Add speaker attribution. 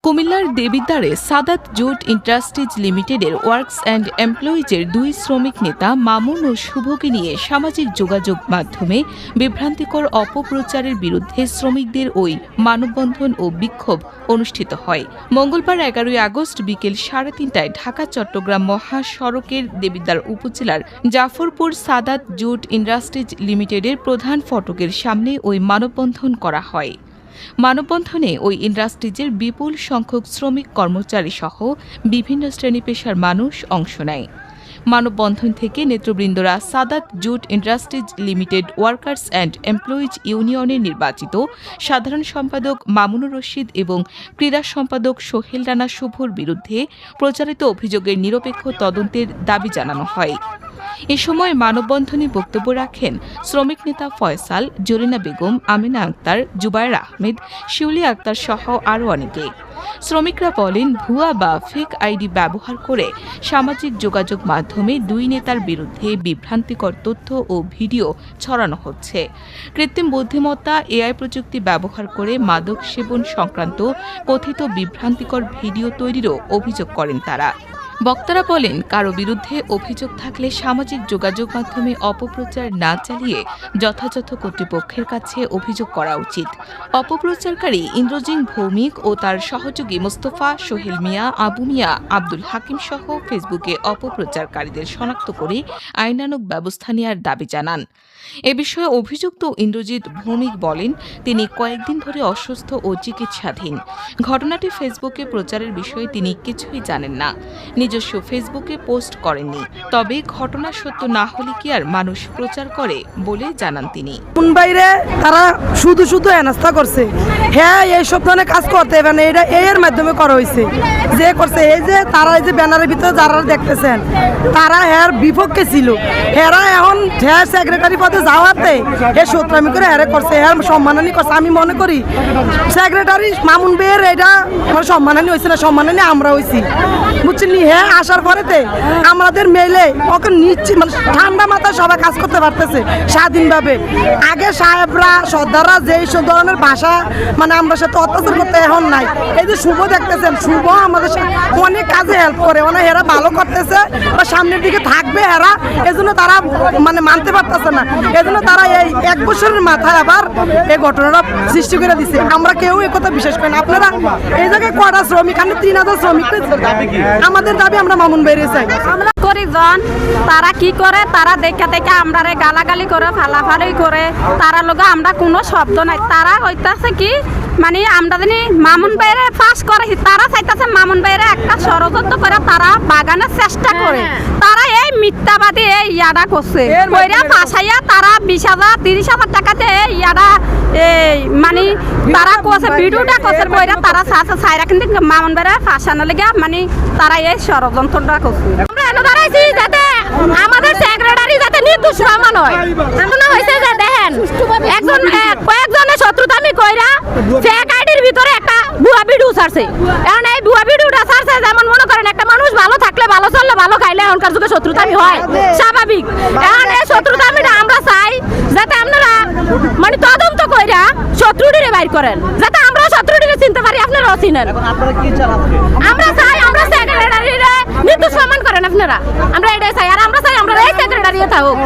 Speaker 1: কুমিল্লার দেবিদ্বারে Saadat jute industries লিমিটেডের works and এমপ্লয়িজের দুই শ্রমিক নেতা মামুন ও শুভকে নিয়ে সামাজিক যোগাযোগ মাধ্যমে বিভ্রান্তিকর অপপ্রচারের বিরুদ্ধে শ্রমিকদের ওই মানববন্ধন ও বিক্ষোভ অনুষ্ঠিত হয়। মঙ্গলবার ১১ আগস্ট বিকেল ৩:৩০টায় ঢাকা চট্টগ্রাম মহাসড়কের দেবিদ্বার উপজেলার জাফরপুর সাদাত জুট ইন্ডাস্ট্রিজ লিমিটেডের প্রধান ফটকের সামনে ওই মানববন্ধন করা হয়। মানববন্ধনে ওই ইন্ডাস্ট্রিজের বিপুল সংখ্যক শ্রমিক কর্মচারী সহ বিভিন্ন শ্রেণী পেশার মানুষ অংশ নেয়। মানববন্ধন থেকে নেতৃবৃন্দরা Sadat jute industries limited workers and employees ইউনিয়নের নির্বাচিত সাধারণ সম্পাদক মামুনুর রশিদ এবং ক্রীড়া সম্পাদক সোহেল রানা শুভর বিরুদ্ধে প্রচারিত অভিযোগের নিরপেক্ষ তদন্তের দাবি জানানো হয়। এ সময় মানববন্ধনে বক্তব্য রাখেন শ্রমিক নেতা ফয়সাল, জরিনা বেগম, আমিনা আক্তার, জুবায়ের আহমেদ, শিউলি আক্তার সহ আরও অনেকে। শ্রমিকরা বলেন, ভুয়া বা ফেক আইডি ব্যবহার করে সামাজিক যোগাযোগ মাধ্যমে দুই নেতার বিরুদ্ধে বিভ্রান্তিকর তথ্য ও ভিডিও ছড়ানো হচ্ছে। কৃত্রিম বুদ্ধিমত্তা এআই প্রযুক্তি ব্যবহার করে মাদক সেবন সংক্রান্ত কথিত বিভ্রান্তিকর ভিডিও তৈরিরও অভিযোগ করেন তারা। বক্তারা বলেন, কারো বিরুদ্ধে অভিযোগ থাকলে সামাজিক যোগাযোগ মাধ্যমে অপপ্রচার না চালিয়ে যথাযথ কর্তৃপক্ষের কাছে অভিযোগ করা উচিত। অপপ্রচারকারী ইন্দ্রজিৎ ভৌমিক ও তার সহযোগী মোস্তফা, সোহেল মিয়া, আবু মিয়া, আব্দুল হাকিম সহ ফেসবুকে অপপ্রচারকারীদের শনাক্ত করে আইনানুগ ব্যবস্থা নেওয়ার দাবি জানান। এ বিষয়ে অভিযুক্ত ইন্দ্রজিৎ ভৌমিক বলেন, তিনি কয়েকদিন ধরে অসুস্থ ও চিকিৎসাধীন। ঘটনাটি ফেসবুকে প্রচারের বিষয়ে তিনি কিছুই জানেন না, নিজস্ব ফেসবুকে পোস্ট করেননি। তবে ঘটনা সত্য না হলে কি আর মানুষ প্রচার করে বলে জানান তিনি।
Speaker 2: বাইরে তারা শুধু শুধু এনাস্তা করছে, হ্যাঁ এইসব ধরনের কাজ করতে মানে এটা এর মাধ্যমে করা হয়েছে। যে করছে এই যে তারা এই যে ব্যানারের ভিতরে যারা দেখতেছেন তারা এর বিপক্ষে ছিল, এরা এখন হ্যাঁ সেক্রেটারি পদে যাওয়াতে এ সূত্রামি করে হ্যাঁ করছে, হ্যাঁ সম্মাননী করছে। আমি মনে করি সেক্রেটারি মামুন বের এটা আমার সম্মাননী হয়েছে না, সম্মাননী আমরা হয়েছি বুঝছেন। হ্যাঁ আসার পরেতে আমাদের মেলে ওকে নিচ্ছি মানে ঠান্ডা মাথায় সবাই কাজ করতে পারতেছে স্বাধীনভাবে। আগে সাহেবরা সর্দাররা যেই সব ধরনের ভাষা মানে আমরা সাথে অত্যাচার করতে এখন নাই। এই যে শুভ দেখতেছেন, শুভ আমাদের অনেক কাজে হেল্প করে, অনেক এরা ভালো করতেছে বা সামনের দিকে থাকবে এরা, এজন্য তারা মানে মানতে পারতেছে না। এজন্য তারা এই 1 বছরের মাথায় আবার এই ঘটনাটা সৃষ্টি করে দিচ্ছে। আমরা কেউ এই কথা বিশ্বাস করি না। আপনারা এই জায়গায় কয়টা শ্রমিক, আমি 3000 শ্রমিক। আমাদের দাবি আমরা মামুন বাইরে চাই।
Speaker 3: আমরা করিজন তারা কি করে, তারা দেখা আমরা গালাগালি করে ফালাফালি করে, তারা লোক আমরা কোনো শব্দ নাই। তারা হইতাছে কি মানে আমরা জানি মামুন বাইরে পাস করে, তারা চাইতেছে মামুন বাইরে একটা ষড়যন্ত্র করে তারা বাগানের চেষ্টা করে। তারা এই মিথ্যাবাদী এই ইয়াডা করছে, কইরা ফাঁসাইয়া তারা 20,000 30,000 টাকাতে ইয়াডা এই মানে তারা কোসে ভিডিওটা কোসে কইরা তারা সাইরা কিন্তু মামুন বাইরে ফাঁসানো লেগে মানে তারা এই ষড়যন্ত্রটা করছে। আমরা এনে দাঁড়াইছি যাতে আমাদের সেক্রেটারি যাতে নির্দোষ প্রমাণ হয়। এমন হইছে যে দেখেন একজন কয়েকজনের শত্রুতামি কইরা ফেক আইডির ভিতরে একটা ভুয়া ভিডিও ছাড়ছে। এখন এই ভুয়া ভিডিওটা ছাড়ছে যেমন মনে করেন একটা মানুষ ভালো থাকলে ভালো চললে ভালো খাইলে এখনকার যুগে শত্রুতামি হয় স্বাভাবিক। এখন এই শত্রুতামিটা আমরা চাই যাতে আপনারা মানে তদন্ত কইরা শত্রুটিরে বাইর করেন, যাতে আমরা শত্রুটিরে চিনতে পারি, আপনারাও চিনেন। আমরা চাই আমরা সেক্রেটারিরে নির্দোষ প্রমাণ করেন আপনারা, আমরা এটাই চাই। আর আমরা চাই আমরা এই সেক্রেটারি থাকুক।